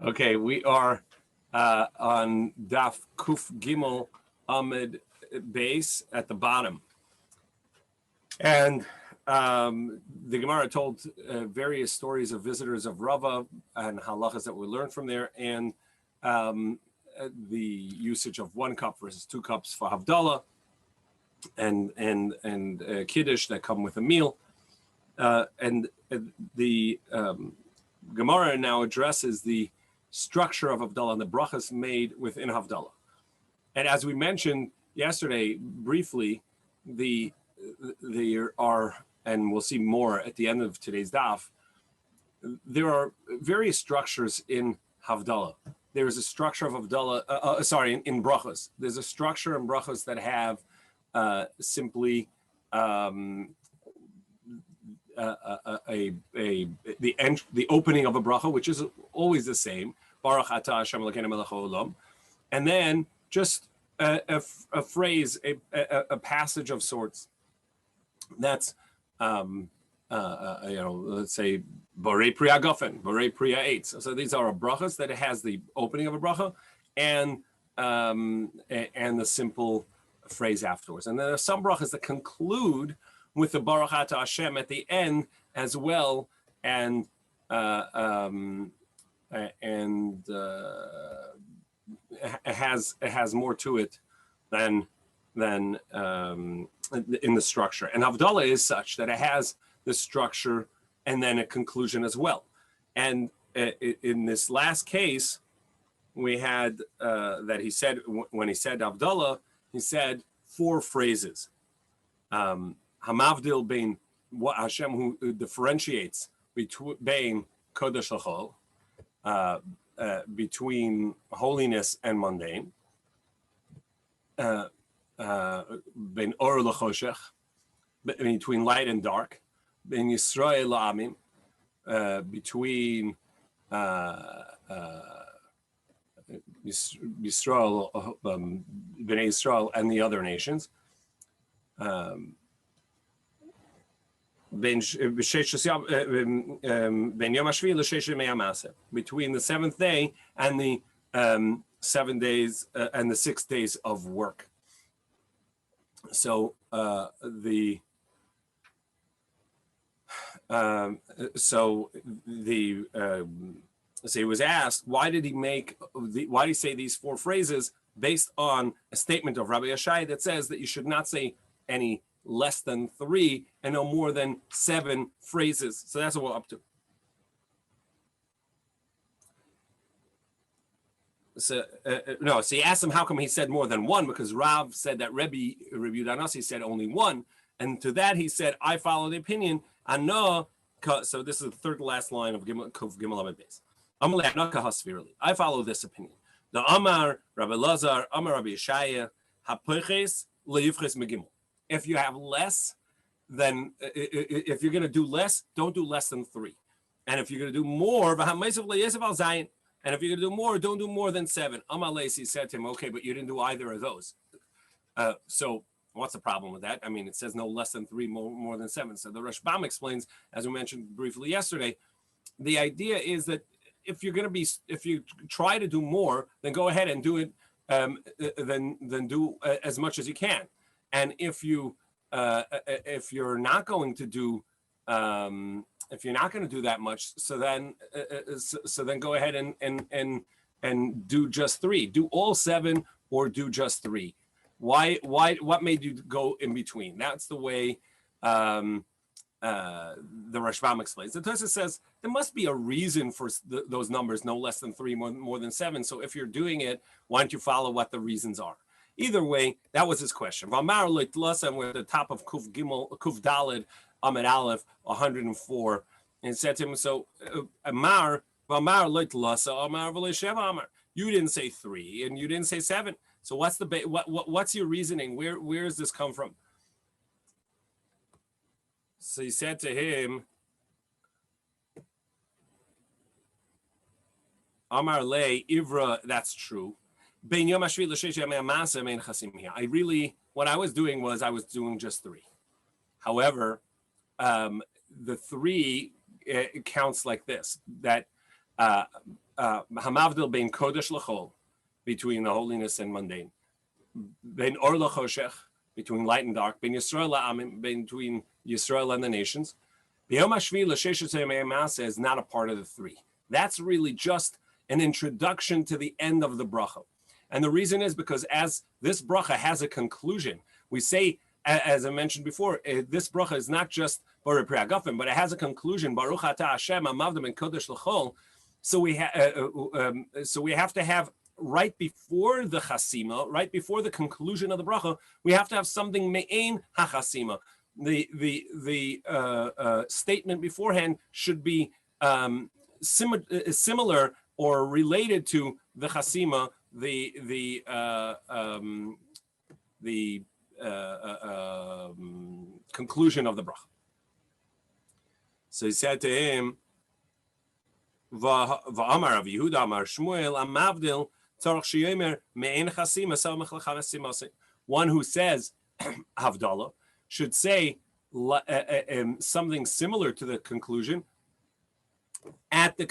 Okay, we are on Daf Kuf Gimel Amid base at the bottom. And the Gemara told various stories of visitors of Rava and halachas that we learned from there, and the usage of 1 cup versus 2 cups for Havdalah and Kiddush that come with a meal. And the Gemara now addresses the structure of Havdalah and the brachas made within Havdalah. And as we mentioned yesterday briefly, there are, and we'll see more at the end of today's daf, there are various structures in Havdalah. There is a structure of Havdalah, in brachas. There's a structure in brachas that have simply the opening of a bracha, which is always the same, Baruch Atah Hashem Elokeinu Melech Haolam, and then just a phrase, a passage of sorts. That's let's say Borei Priya Gofen, Borei Priya Eitz. So these are brachas that it has the opening of a bracha and the simple phrase afterwards. And then there are some brachas that conclude with the Baruch Atah Hashem at the end as well, and it has more to it than in the structure. And Havdalah is such that it has the structure and then a conclusion as well. And in this last case, we had that he said, when he said Havdalah, he said 4 phrases. Hamavdil bein, what Hashem who differentiates between Kodesh L'chol, between holiness and mundane, bein Or L'choshech, between light and dark, bein Yisrael La'amim, between Yisrael, Bnei Yisrael and the other nations, between the 7th day and the 7 days and the 6 days of work. So so he was asked, why did he say these 4 phrases based on a statement of Rabbi Yashai that says that you should not say any less than 3 and no more than 7 phrases. So that's what we're up to. So he asked him how come he said more than 1, because Rav said that Rabbi Yudanasi said only 1, and to that he said, I follow the opinion. So this is the third to last line of Gimel Amud Beis. I follow this opinion. The Amar Rabbi Lazar, Amar Rabbi Yeshaya, Hapoches leYivches Megimel. If you have less than, if you're going to do less, don't do less than 3. And if you're going to do more, and if you're going to do more, don't do more than 7. Amar Leisi said to him, okay, but you didn't do either of those. So what's the problem with that? I mean, it says no less than 3, more than 7. So the Rashbam explains, as we mentioned briefly yesterday, the idea is that if you try to do more, then go ahead and do it, then do as much as you can. And if you're not going to do that much, so then go ahead and do just 3. Do all 7 or do just 3. Why? What made you go in between? That's the way the Rashbam explains. The Tosafos says there must be a reason for those numbers, no less than 3, more than 7. So if you're doing it, why don't you follow what the reasons are? Either way, that was his question. V'amar lo tlasa, and we're at the top of Kuf Daled Amud Aleph 104, and said to him, so Amar v'amar lo tlasa, Amar v'lo sheva Amar. You didn't say 3, and you didn't say 7. So what's your reasoning? Where does this come from? So he said to him, Amar le Ivra, that's true. What I was doing was I was doing just 3. However, the 3 counts like this, that Hamavdil bein kodesh l'chol, between the holiness and mundane. Bein or l'choshech, between light and dark. Bein Yisrael la'amim, between Yisrael and the nations. B'yom hashvi l'sheshet yemei ma'aseh is not a part of the three. That's really just an introduction to the end of the bracha. And the reason is because as this bracha has a conclusion, we say, as I mentioned before, this bracha is not just Borei Pri Hagafim, but it has a conclusion. Baruch Atah Hashem Hamavdil ben Kodesh l'chol. So we have to have right before the chasima, right before the conclusion of the bracha, we have to have something me'ein hachasima. The statement beforehand should be similar or related to the chasima, the conclusion of the bracha. So he said to him, "Va'amar Rav Yehuda Amar Shmuel Amavdil tzarich sheyomer me'en chasima samech l'chasim." One who says Havdalah should say something similar to the conclusion at the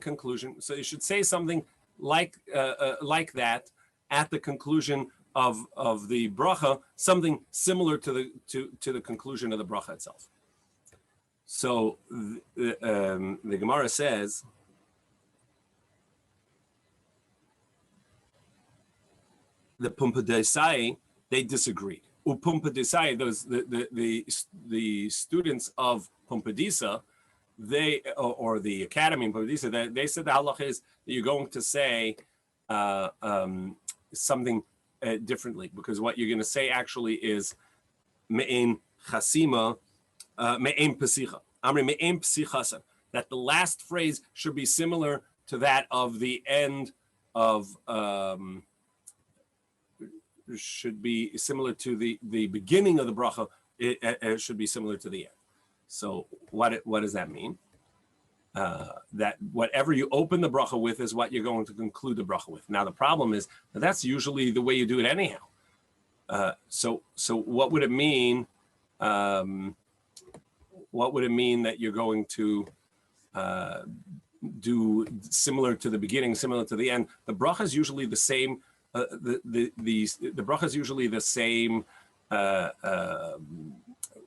conclusion. So you should say something like that at the conclusion of the bracha, something similar to the conclusion of the bracha itself. So the Gemara says, the Pumpadesai, they disagreed. Upumpadesai, those the students of Pumpadisa, or the academy in Pumpadisa, they said the halach is that you're going to say something differently, because what you're going to say actually is me'en chasima, me'en pesicha. Amri me'en pesichasa. That the last phrase should be similar to that of the end of, should be similar to the beginning of the bracha. It should be similar to the end. So what does that mean? That whatever you open the bracha with is what you're going to conclude the bracha with. Now the problem is that's usually the way you do it anyhow. So what would it mean? What would it mean that you're going to do similar to the beginning, similar to the end? The bracha is usually the same. The bracha is usually the same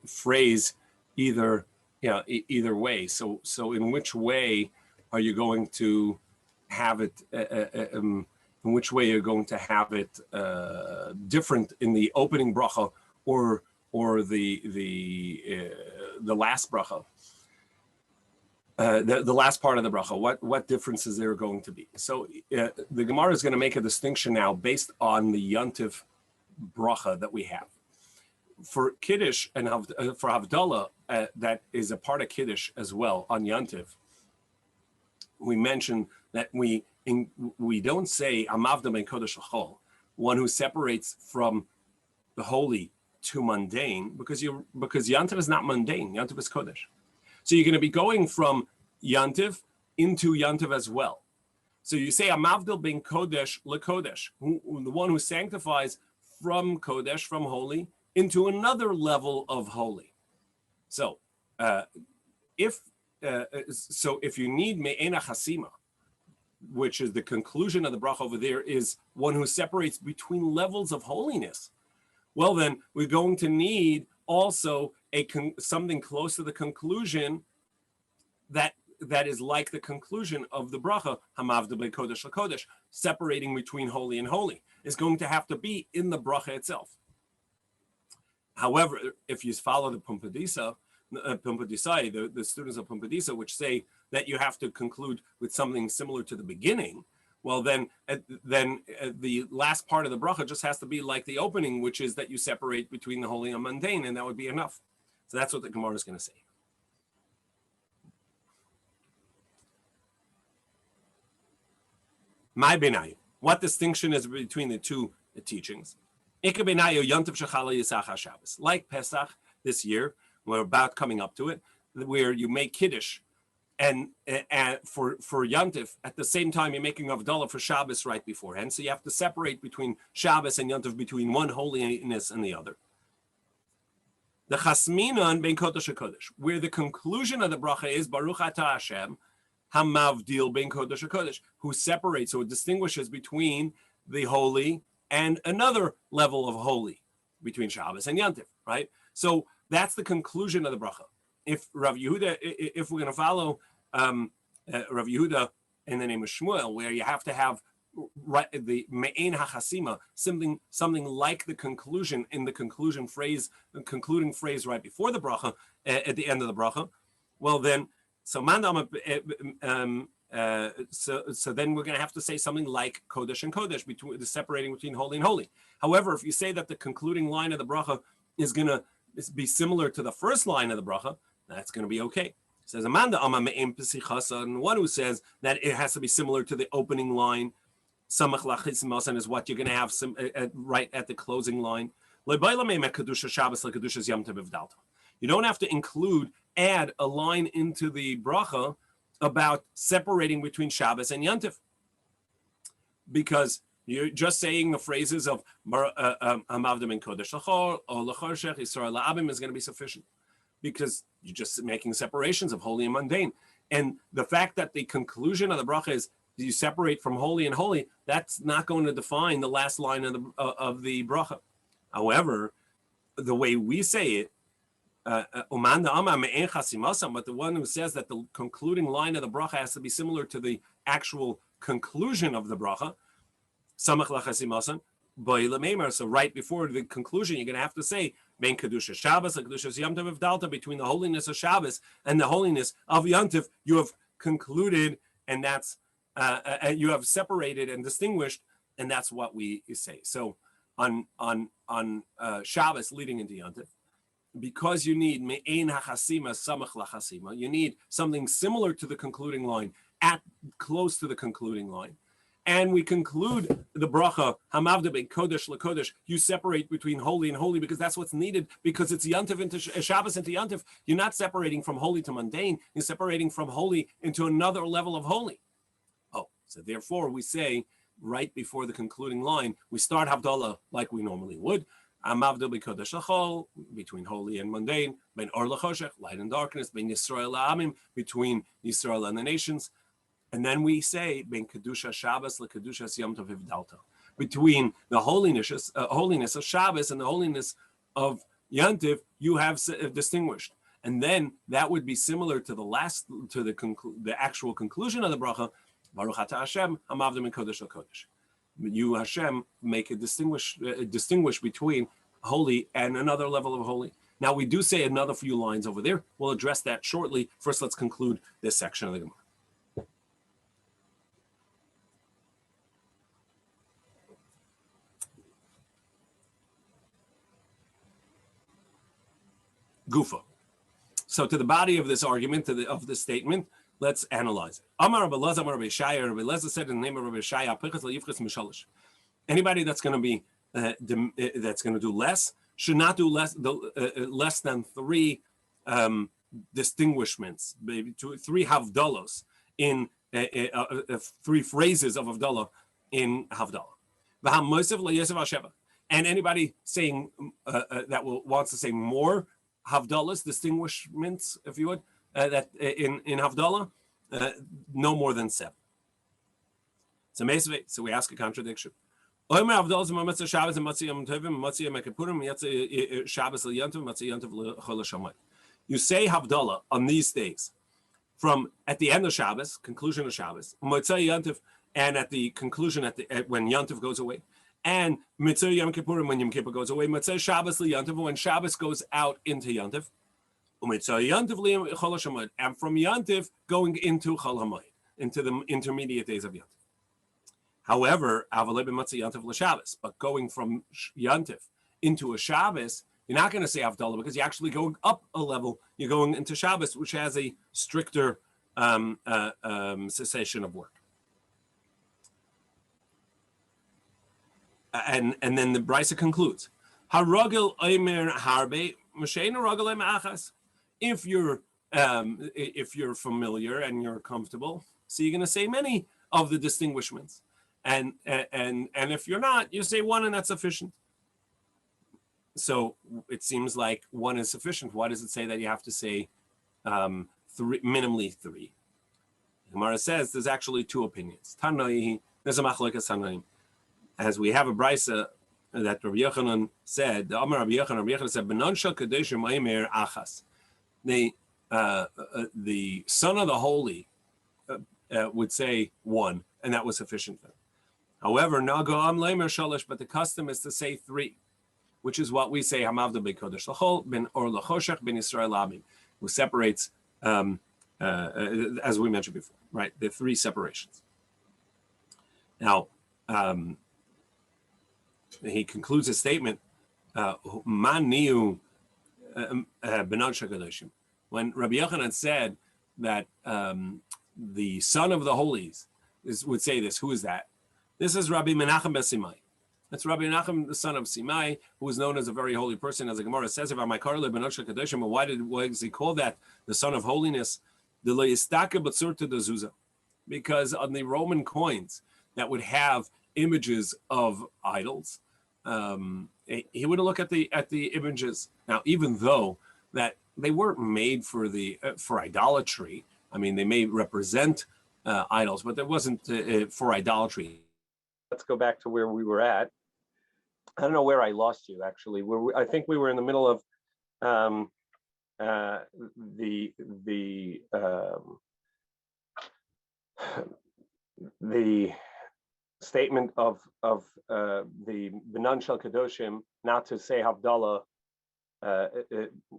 phrase, either way. So in which way are you going to have it? In which way you're going to have it different in the opening bracha or the last bracha, the last part of the bracha? What differences there are going to be? So the Gemara is going to make a distinction now based on the Yontif bracha that we have. For Kiddush and for Havdalah, that is a part of Kiddush as well on Yontif. We mentioned that we don't say Amavdil ben Kodesh l'chol, one who separates from the holy to mundane, because Yontif is not mundane. Yontif is Kodesh. So you're going to be going from Yontif into Yontif as well. So you say Amavdil ben Kodesh l'kodesh, the one who sanctifies from Kodesh, from holy, into another level of holy. So if you need me'ena chasima, which is the conclusion of the bracha over there, is one who separates between levels of holiness, well then we're going to need also something close to the conclusion that is like the conclusion of the bracha, Hamavdil ben Kodesh l'kodesh, separating between holy and holy, is going to have to be in the bracha itself. However, if you follow the Pumpadisai, the students of Pumpadisa, which say that you have to conclude with something similar to the beginning, well, then the last part of the bracha just has to be like the opening, which is that you separate between the holy and mundane, and that would be enough. So that's what the Gemara is going to say. My benayu. What distinction is between the two teachings? Like Pesach this year, we're about coming up to it, where you make Kiddush and for Yontif, at the same time you're making Havdalah for Shabbos right beforehand. So you have to separate between Shabbos and Yontif, between one holiness and the other. The Chasminan ben Kodesh HaKodesh, where the conclusion of the bracha is Baruch Atah Hashem hamavdil ben kodesh kodesh, who separates, so it distinguishes between the holy and another level of holy, between Shabbos and Yantif, right? So that's the conclusion of the bracha. If Rav Yehuda, if we're going to follow Rav Yehuda in the name of Shmuel, where you have to have the me'ein hachasima, something like the conclusion in the conclusion phrase, the concluding phrase right before the bracha, at the end of the bracha, well then, so so then we're going to have to say something like kodesh and kodesh, between the separating between holy and holy. However, if you say that the concluding line of the bracha is going to be similar to the first line of the bracha, that's going to be okay. It says Amanda Ama Me'em Pesichasa, and one who says that it has to be similar to the opening line, Samach Lachisimasan is what you're going to have right at the closing line. You don't have to add a line into the bracha about separating between Shabbos and Yantif, because you're just saying the phrases of Hamavdim and Kodesh L'chor or L'chor Shech Yisrael La'abim is going to be sufficient, because you're just making separations of holy and mundane. And the fact that the conclusion of the bracha is you separate from holy and holy, that's not going to define the last line of the bracha. However, the way we say it, but the one who says that the concluding line of the bracha has to be similar to the actual conclusion of the bracha, Samach Lachasimasan, so right before the conclusion, you're going to have to say Ben Kedusha Shabbos, Kedusha Yom Tov Avdalta, between the holiness of Shabbos and the holiness of Yom Tov, you have concluded, and that's you have separated and distinguished, and that's what we say. So on Shabbos leading into Yom Tov, because you need me'ein hachasima samach lachasima, you need something similar to the concluding line, at close to the concluding line. And we conclude the bracha, hamavda ben kodesh lekodesh, you separate between holy and holy, because that's what's needed, because it's Yantiv into Shabbos into Yantiv. You're not separating from holy to mundane, you're separating from holy into another level of holy. Oh, so therefore we say, right before the concluding line, we start Havdalah like we normally would. Hamavda ben kodesh lechol, between holy and mundane, ben or lechoshech, light and darkness, ben Yisrael la'amim, between Yisrael and the nations. And then we say, Ben Kedusha Shabbos le Kedusha Yom Tov Hivdalta, between the holiness of Shabbos and the holiness of Yantiv, you have distinguished. And then that would be similar to the actual conclusion of the bracha, Baruch Ata Hashem, Hamavdim and Kodesh al Kodesh. You, Hashem, make a distinguish between holy and another level of holy. Now we do say another few lines over there. We'll address that shortly. First, let's conclude this section of the Gemara. Gufa. So to the body of this argument, of this statement, let's analyze it. Amar Rabbi Elazar, Amar Rabbi Shaya. Rabbi Elazar said in the name of Rabbi Shaya, anybody that's going to be that's going to do less should not do less than three distinguishments, maybe three havdalos in three phrases of havdalah in havdalah. And anybody saying that wants to say more Havdalah's distinguishments, if you would, that in Havdalah, no more than 7. So we ask a contradiction. You say Havdalah on these days, from at the end of Shabbos, conclusion of Shabbos, and at the conclusion when Yantiv goes away. And Mitzvah Yom Kippurim when Yom Kippur goes away, Mitzvah Shabbos liYantiv when Shabbos goes out into Yantiv, Mitzvah Yantiv liChol HaShamoed, and from Yantiv going into Chol HaMoed, into the intermediate days of Yantiv. However, Avalei b'Mitzvah Yantiv l'Shabbos, but going from Yantiv into a Shabbos, you're not going to say Havdalah because you're actually going up a level. You're going into Shabbos, which has a stricter cessation of work. And then the Brisa concludes, Haragil Omer Harbe Mashena Ragil Achas. If you're familiar and you're comfortable, so you're going to say many of the distinguishments, and if you're not, you say one, and that's sufficient. So it seems like one is sufficient. Why does it say that you have to say minimally 3? Gemara says there's actually two opinions. Tanoi, there's a machlokas Tanoim. As we have a brisa that Rabbi Yochanan said, the Amar Rabbi Yochanan said, "Benon shel kadoshim aimer achas." The son of the holy would say one, and that was sufficient for them. However, nago am leimer shalish, but the custom is to say three, which is what we say hamavda bekodesh lachol ben or lachoshech ben Yisrael labim, who separates, as we mentioned before, right? The three separations. Now, he concludes his statement, man niu benon shakadoshim. When Rabbi Yochanan said that the son of the holies would say this, who is that? This is Rabbi Menachem ben Simai. That's Rabbi Menachem, the son of Simai, who is known as a very holy person. As the Gemara says about my Kollel benon shakadoshim, why does he call that the son of holiness? Because on the Roman coins that would have images of idols, he would look at the images. Now, even though that they weren't made for idolatry, I mean, they may represent idols, but there wasn't for idolatry. Let's go back to where we were at. I don't know where I lost you, actually. I think we were in the middle of the statement of the Benon Shel Kadoshim, not to say Havdalah,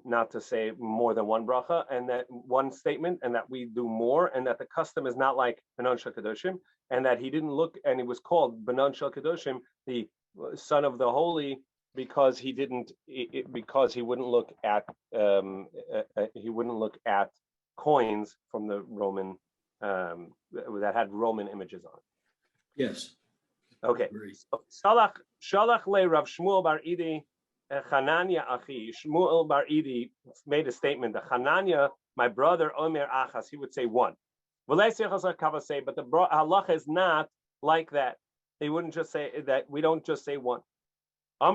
not to say more than one bracha, and that one statement, and that we do more, and that the custom is not like Benon Shel Kadoshim, and that he didn't look, and it was called Benon Shel Kadoshim, the son of the holy, because he wouldn't look at coins from the Roman that had Roman images on it. Yes. Okay. Shalach le Rav Shmuel bar Idi Chananya achi. Shmuel bar Idi made a statement that Chananya, my brother, Omer achas, he would say one. But the halacha is not like that. They wouldn't just say that. We don't just say one. That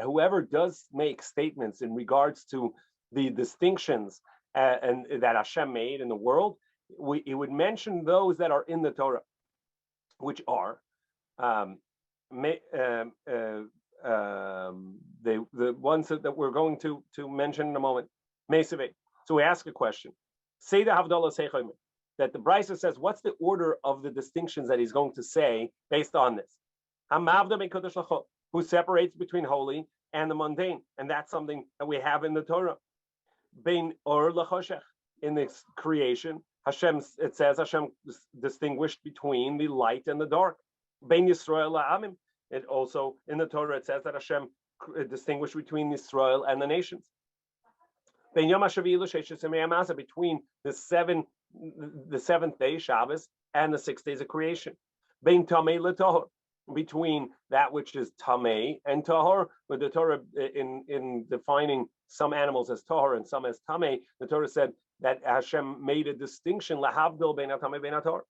whoever does make statements in regards to the distinctions and that Hashem made in the world, he would mention those that are in the Torah, which are the ones that we're going to mention in a moment. So we ask a question. Say the Havdalah Seichim, that the Brisa says, what's the order of the distinctions that he's going to say based on this? Who separates between holy and the mundane, and that's something that we have in the Torah. Bein or lachoshech, in this creation, it says Hashem distinguished between the light and the dark. Bein Yisrael la'amim. It also in the Torah it says that Hashem distinguished between Yisrael and the nations. Bein Yom HaShavi'i l'Sheish Yemei HaMasa, between the seventh day Shabbos and the 6 days of creation. Bein Tamei l'Tohor, between that which is Tamei and Tahor. With the Torah in defining some animals as Tahor and some as Tamei, the Torah said that Hashem made a distinction lahavdil bein hatamei bein hator,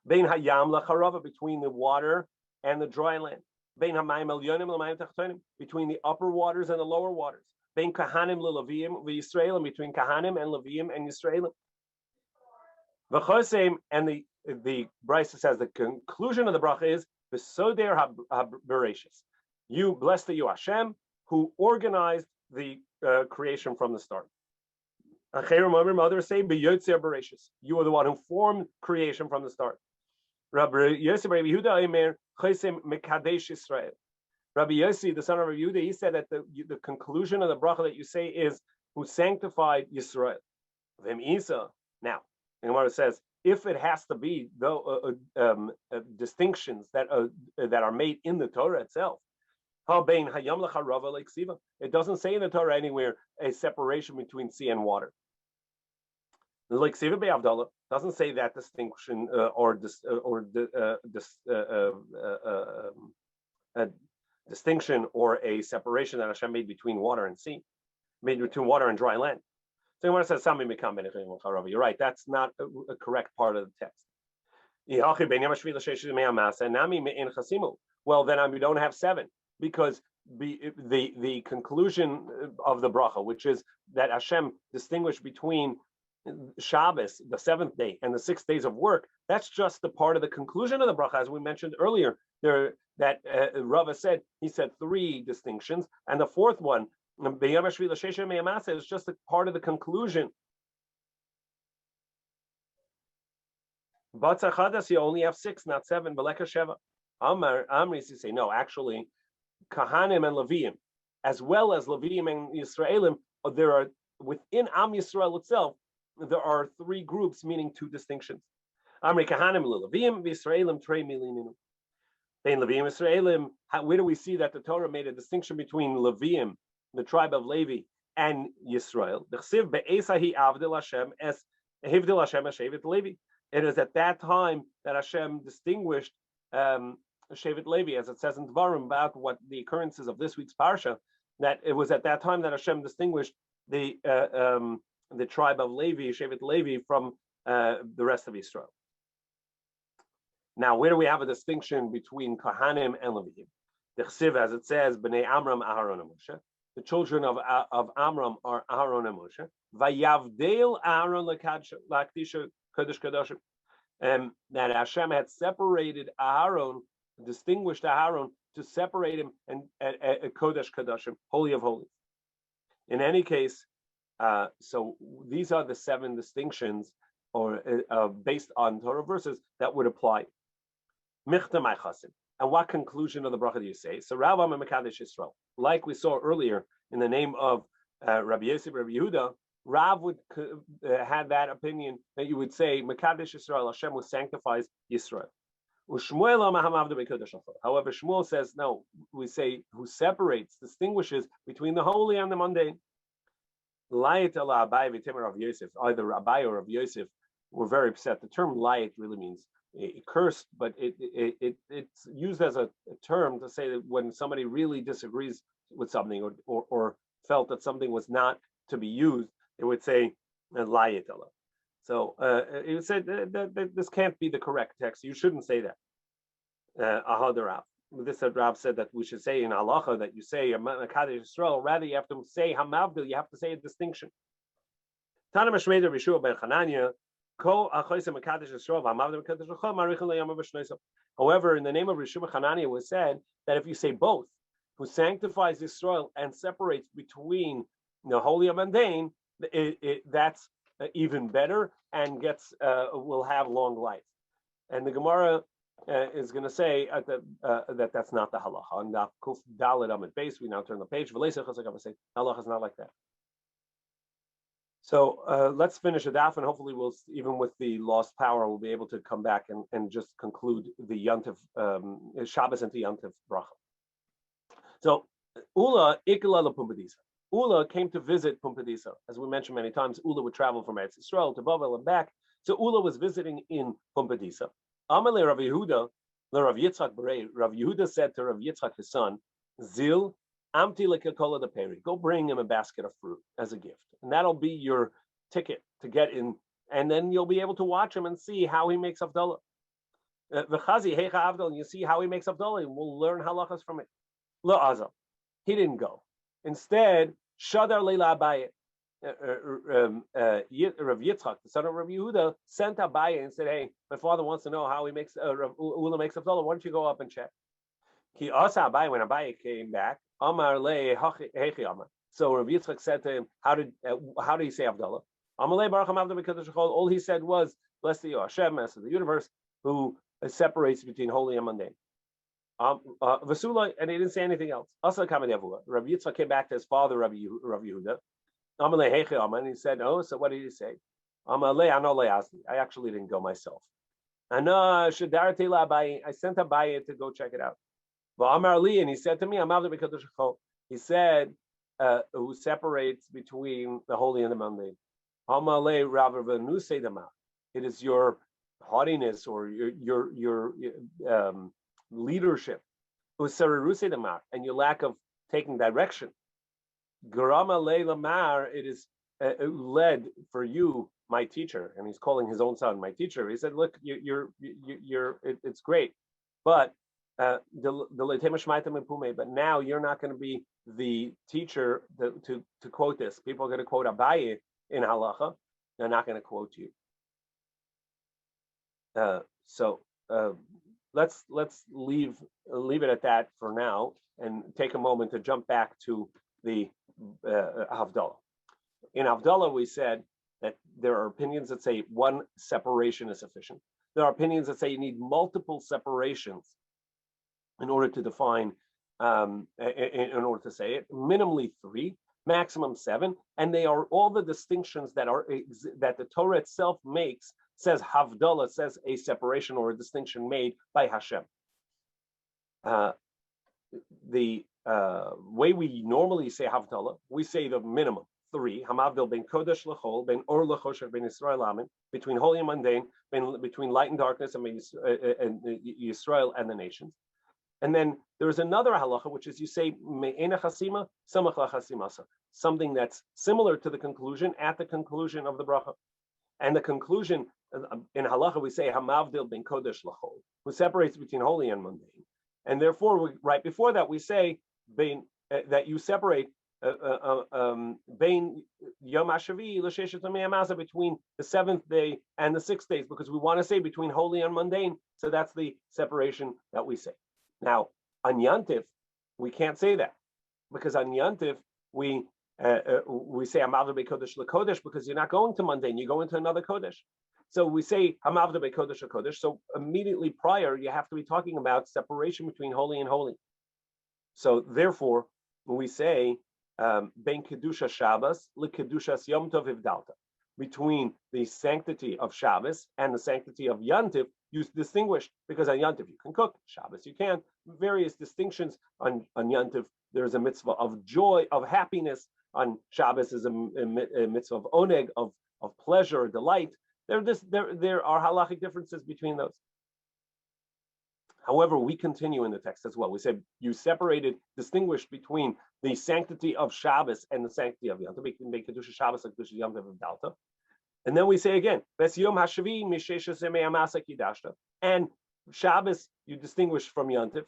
bein hayam lacharava, between the water and the dry land, bein hamayim elyonim l'mayim tachtonim, between the upper waters and the lower waters, bein kahanim l'leviim v'Yisraelim, between kahanim and leviim and Yisraelim. V'chosem, and the Brisa says the conclusion of the bracha is v'soder habereshis. You blessed you Hashem, who organized the creation from the start. Others say, you are the one who formed creation from the start. Rabbi Yossi, the son of Rabbi Yehuda, he said that the conclusion of the bracha that you say is, who sanctified Yisrael. Now, and what it says, if it has to be distinctions that are made in the Torah itself, it doesn't say in the Torah anywhere a separation between sea and water. Doesn't say that distinction distinction or a separation that Hashem made between water and sea, made between water and dry land. So when it says you're right, that's not a correct part of the text. Well, then we don't have seven, because the conclusion of the bracha, which is that Hashem distinguished between Shabbos, the seventh day, and the 6 days of work. That's just the part of the conclusion of the bracha, as we mentioned earlier. That Rava said, he said 3 distinctions, and the fourth one, is just a part of the conclusion. But you only have 6, not 7. Amri used to say, no, actually, Kahanim and Leviim, as well as Leviim and Yisraelim, there are within Am Yisrael itself, there are 3 groups, meaning 2 distinctions. Amri Kahanim Leviim, Yisraelim Trei Milininu. In Leviim Yisraelim, where do we see that the Torah made a distinction between Leviim, the tribe of Levi, and Yisrael? It is at that time that Hashem distinguished Shevet Levi, as it says in Dvarim about what the occurrences of this week's parsha. That it was at that time that Hashem distinguished the tribe of Levi, Shevet Levi, from the rest of Israel. Now, where do we have a distinction between Kohanim and Leviim? The Chsiv, as it says, Bnei Amram, Aharon, and Moshe. The children of Amram are Aharon and Moshe. Vayavdel Aharon l'Akdisha Kodesh Kadoshim. That Hashem had separated Aharon, distinguished Aharon to separate him and Kodesh Kadoshim, Holy of Holies. In any case, so these are the 7 distinctions, or based on Torah verses that would apply. And what conclusion of the bracha do you say? So Rav and Mekadesh Yisrael, like we saw earlier in the name of Rabbi Yosef, Rabbi Yehuda, Rav would have that opinion that you would say Mekadesh Yisrael, Hashem who sanctifies Yisrael. However, Shmuel says no. We say who separates, distinguishes between the holy and the mundane. Either Rabbi or Rav Yosef were very upset. The term "layit" really means cursed, but it's used as a term to say that when somebody really disagrees with something or felt that something was not to be used, they would say layit. So it would say that this can't be the correct text. You shouldn't say that. Ahad This Rav said that we should say in halacha that you say Mekadesh Yisrael. Rather, you have to say hamavdil. You have to say a distinction. Tana Mashmeder B'Shua Ben Chananya. However, in the name of Rishuma Hanania, it was said that if you say both, who sanctifies Israel and separates between the holy and mundane, that's even better and will have long life. And the Gemara is going to say that that's not the halacha. On Daf Kuf Dalet Amid Beis, we now turn the page. Halacha is not like that. So let's finish a daf, and hopefully we'll, even with the lost power, we'll be able to come back and just conclude the Yontif, Shabbos into Yontif bracha. So Ula Ikla Pumbedisa. Ula came to visit Pumbedisa. As we mentioned many times, Ula would travel from Eretz Yisrael to Bavel and back. So Ula was visiting in Pumbedisa. Amale Rav Yehuda, Rav Yitzchak Berei. Rav Yehuda said to Rav Yitzchak, his son, Zil Amti Lekakola de Peri. Go bring him a basket of fruit as a gift. And that'll be your ticket to get in. And then you'll be able to watch him and see how he makes Avdallah. V'chazi Heicha Avdal, and you see how he makes Avdallah, and we'll learn halachas from it. Lo Azal. He didn't go. Instead, Shadar Leila Abaye. Rav Yitzchak, the son of Rav Yehuda, sent Abaye and said, hey, my father wants to know how he makes Ula makes Avdallah. Why don't you go up and check? Ki asa Abaye, when Abaye came back, Amar le Hechi Amar. So Rav Yitzchak said to him, how did he say Avdallah? All he said was, blessed are you, Hashem, Master of the universe, who separates between holy and mundane. Vasula, and he didn't say anything else. Rav Yitzchak came back to his father, Rav Yehuda. And he said, oh, so what did he say? I actually didn't go myself. I sent Abaye to go check it out. And he said to me, he said, who separates between the holy and the mundane. It is your haughtiness or your leadership, and your lack of taking direction. It is led for you, my teacher, and he's calling his own son my teacher. He said, "Look, it's great, but but now you're not going to be the teacher to quote this. People are going to quote Abaye in halacha. They're not going to quote you. So let's leave it at that for now and take a moment to jump back to the Havdalah. In Havdalah, we said that there are opinions that say one separation is sufficient. There are opinions that say you need multiple separations in order to define, in order to say it, minimally 3, maximum 7, and they are all the distinctions that the Torah itself makes. Says Havdalah, says a separation or a distinction made by Hashem. The way we normally say Havdalah, we say the minimum 3. Hamavdil ben Kodesh lechol, ben Or lechoshev, ben Yisrael Amen, between holy and mundane, between light and darkness, and Yisrael and the nations. And then there's another halacha, which is you say me'ena chasima, samach lachasimasa, something that's similar to the conclusion at the conclusion of the bracha. And the conclusion in halacha we say hamavdil ben kodesh lachol, who separates between holy and mundane. And therefore, right before that we say that you separate bein yom hashavi l'sheshet yamei between the 7th day and the 6 days, because we want to say between holy and mundane. So that's the separation that we say. Now, on Yantif, we can't say that, because on Yantif, we say Hamavda Bekodesh LeKodesh, because you're not going to mundane, you go into another Kodesh. So we say Hamavda Bekodesh LeKodesh. So immediately prior, you have to be talking about separation between holy and holy. So therefore, we say Ben Kedusha Shabbos LeKedushas Yom Tov Ivdalta, between the sanctity of Shabbos and the sanctity of Yantif, you distinguish, because on Yantif you can cook, Shabbos you can't. Various distinctions on Yantif. There's a mitzvah of joy, of happiness. On Shabbos is a mitzvah of oneg, of pleasure, delight. There are halachic differences between those. However, we continue in the text as well. We said you separated, distinguished between the sanctity of Shabbos and the sanctity of Yantif. We can make Kedusha Shabbos like Kedusha Yom Tov of Dalta. And then we say again, Ves Yom Hashavi Misheshes Yemei Amasa Kidashta. And Shabbos you distinguish from Yantif,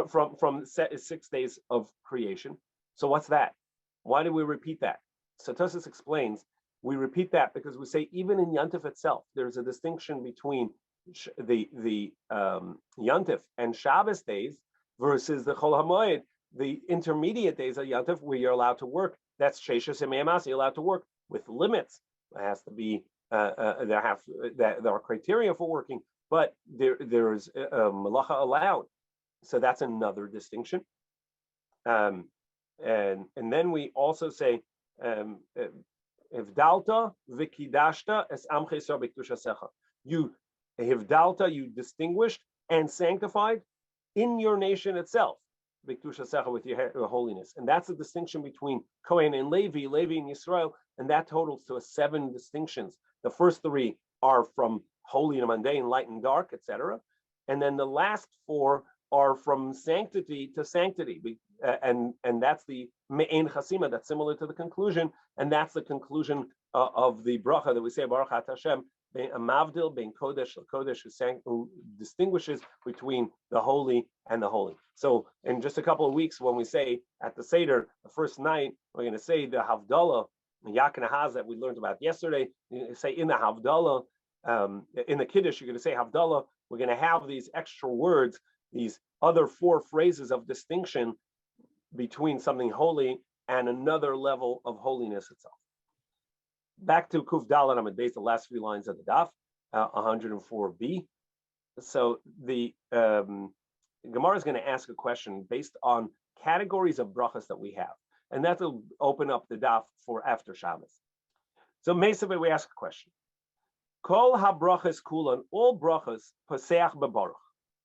from 6 days of creation. So what's that? Why do we repeat that? So Tosfos explains, we repeat that because we say even in Yantif itself, there's a distinction between the Yantif and Shabbos days versus the Chol HaMoed, the intermediate days of Yantif, where you're allowed to work. That's Sheshes Yemei Amasa, you're allowed to work with limits. There has to be there are criteria for working, but there is malacha allowed. So that's another distinction. And then we also say Hivdalta v'kidashta es amcha Yisrael b'kedushasecha. You Hivdalta, you distinguished and sanctified in your nation itself, b'kedushasecha, with your holiness. And that's the distinction between Kohen and Levi, Levi and Yisrael, and that totals to 7 distinctions. The first 3 are from holy and mundane, light and dark, etc. And then the last 4 are from sanctity to sanctity, and that's the me'en chasima, that's similar to the conclusion, and that's the conclusion of the bracha that we say Baruch Atah Hashem, ben Amavdil ben Kodesh LeKodesh, who distinguishes between the holy and the holy. So in just a couple of weeks, when we say at the Seder, the first night, we're going to say the Havdalah, the Yak Nahaz that we learned about yesterday. You say in the Havdalah, in the Kiddush, you're going to say Havdalah. We're going to have these extra words, these other 4 phrases of distinction between something holy and another level of holiness itself. Back to Kuf Dalet Amud Beis, the last few lines of the Daf, 104b. So the Gemara is going to ask a question based on categories of brachas that we have, and that will open up the Daf for after Shabbos. So basically, we ask a question: Kol ha-brachas kulan, all brachas paseach bebaruch,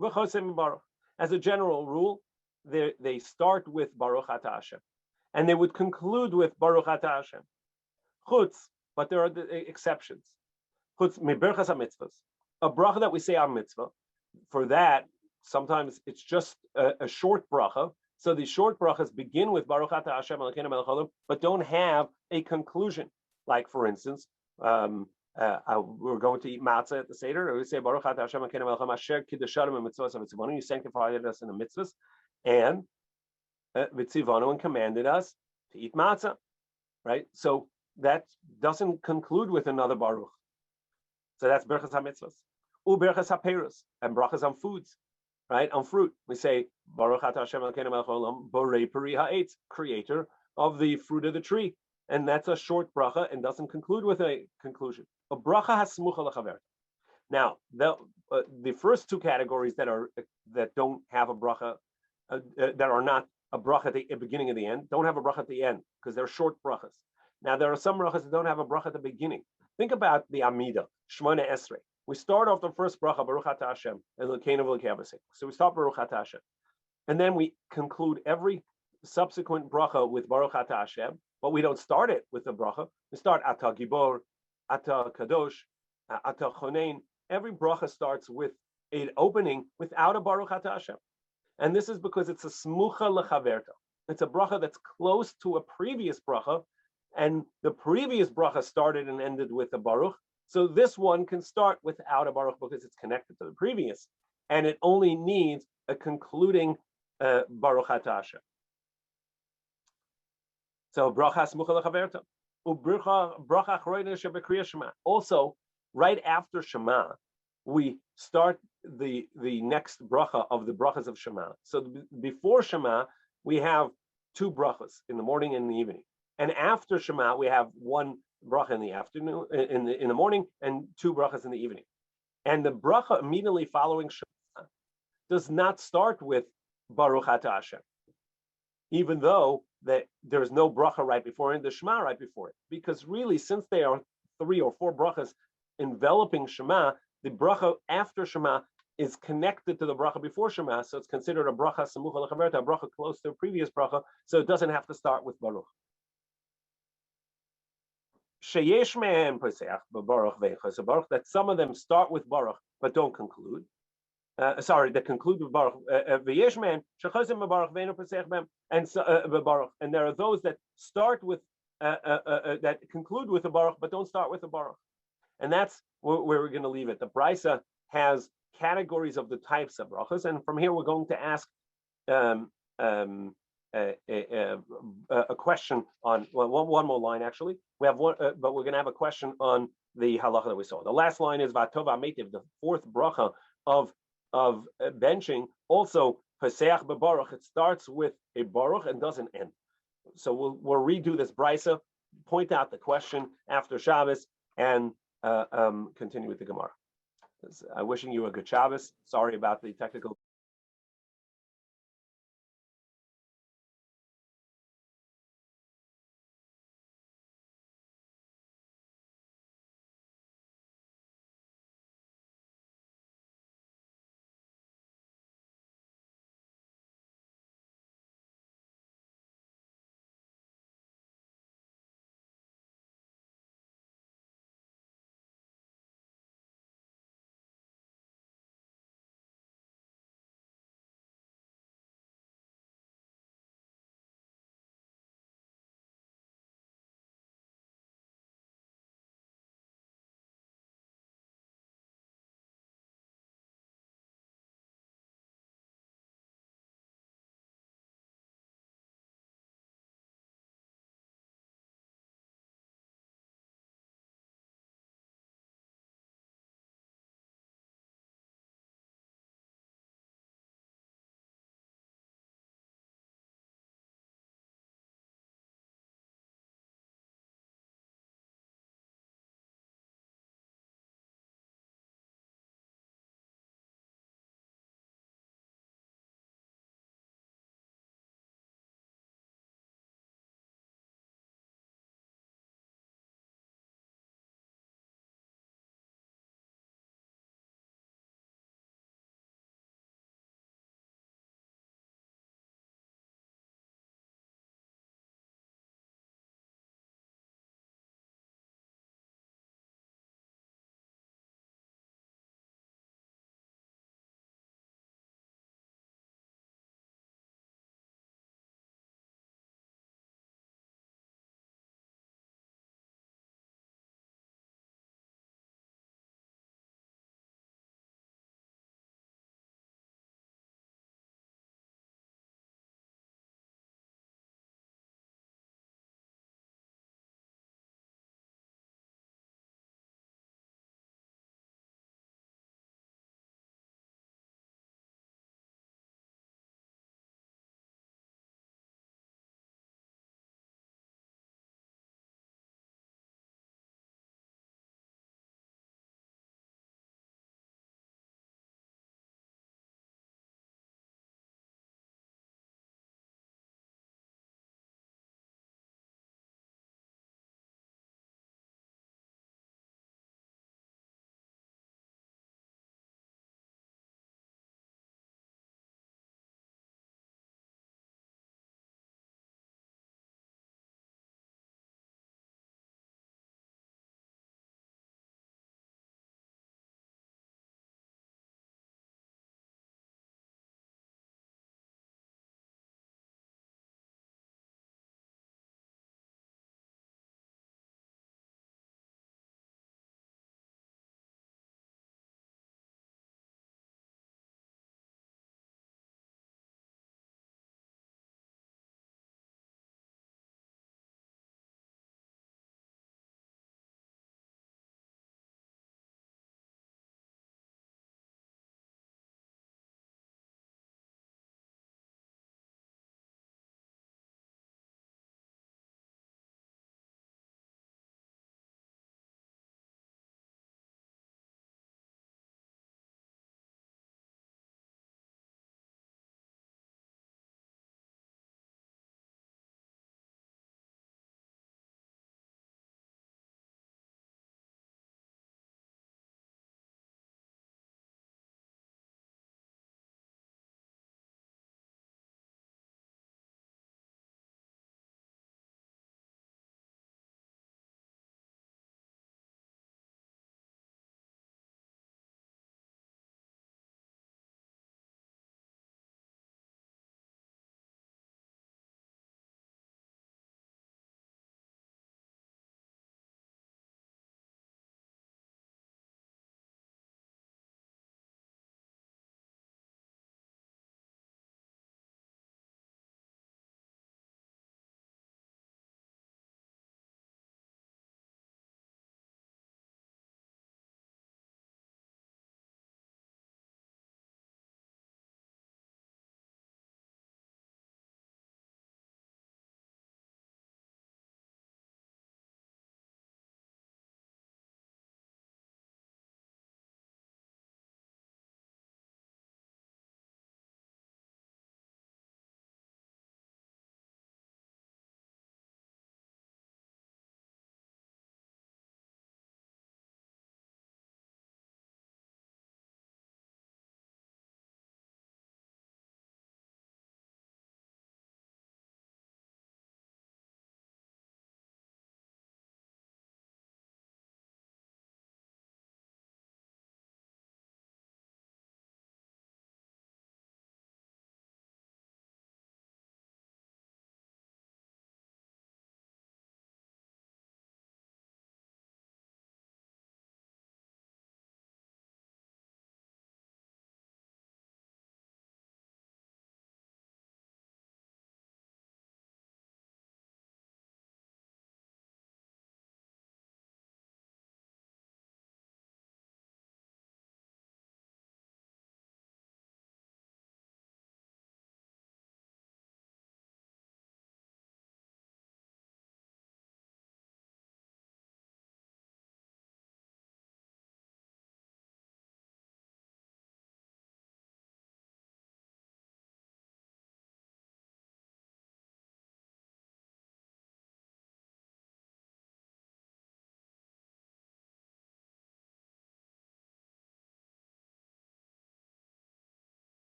v'chosem bebaruch. As a general rule, they start with Baruch Atah Hashem, and they would conclude with Baruch Atah Hashem. Chutz, but there are the exceptions. Chutz miberchas ha-mitzvahs, a bracha that we say on mitzvah. For that, sometimes it's just a short bracha. So the short brachas begin with Baruch Atah Hashem Elokeinu melech haolam, but don't have a conclusion. Like for instance, we're going to eat matzah at the Seder. We say Baruch Atah Hashem Elokeinu melech haolam asher kiddushanu b'mitzvos v'tzivanu. You sanctified us in the mitzvahs, and v'tzivanu, and commanded us to eat matzah. Right. So that doesn't conclude with another Baruch. So that's Berachas HaMitzvahs. Berachas HaPeiros, and brachas on foods, right? On fruit. We say, Baruch Atah Hashem Elokeinu melech haolam, borei peri ha'etz, creator of the fruit of the tree. And that's a short bracha and doesn't conclude with a conclusion. A bracha hasmucha lechaverta. Now, the first two categories that don't have a bracha, that are not a bracha at the beginning of the end, don't have a bracha at the end because they're short brachas. Now, there are some brachas that don't have a bracha at the beginning. Think about the Amida, Shmona Esrei. We start off the first bracha, Baruch Atah Hashem, and Elokeinu v'Elokei Avosei. So we start Baruch Atah Hashem. And then we conclude every subsequent bracha with Baruch Atah Hashem, but we don't start it with a bracha. We start Atah Gibor, Atah Kadosh, Atah Chonein. Every bracha starts with an opening without a Baruch Atah Hashem. And this is because it's a smucha lechaverta. It's a bracha that's close to a previous bracha, and the previous bracha started and ended with a Baruch. So this one can start without a Baruch because it's connected to the previous, and it only needs a concluding Baruch Atah Hashem. So bracha smucha lechaverta. Bracha achroina shebekriya Shema. Also, right after Shema, we start the next bracha of the brachas of Shema. So before Shema, we have two brachas in the morning and in the evening, and after Shema, we have one bracha in the afternoon, in the morning, and two brachas in the evening. And the bracha immediately following Shema does not start with Baruch Atah Hashem, even though that there's no bracha right before it, and the Shema right before it, because really, since they are 3 or 4 brachas enveloping Shema, the bracha after Shema is connected to the bracha before Shema, so it's considered a bracha samucha lechaverta, a bracha close to a previous bracha, so it doesn't have to start with Baruch. Sheyesh me'en pesach b'baruch ve'echos Baruch, that some of them start with Baruch but don't conclude. That conclude with Baruch. V'yesh me'en shechozim b'baruch ve'enu pesach b'em, and b'baruch. And there are those that start with that conclude with a Baruch but don't start with a Baruch. And that's where we're going to leave it. The Brisa has categories of the types of brachas, and from here we're going to ask a question on one more line. Actually, we have one, but we're going to have a question on the halacha that we saw. The last line is Vatov Ametiv, the fourth bracha of benching. Also, Pesach bebaruch. It starts with a baruch and doesn't end. So we'll redo this brisa, point out the question after Shabbos, and continue with the Gemara. I'm wishing you a good Shabbos. Sorry about the technical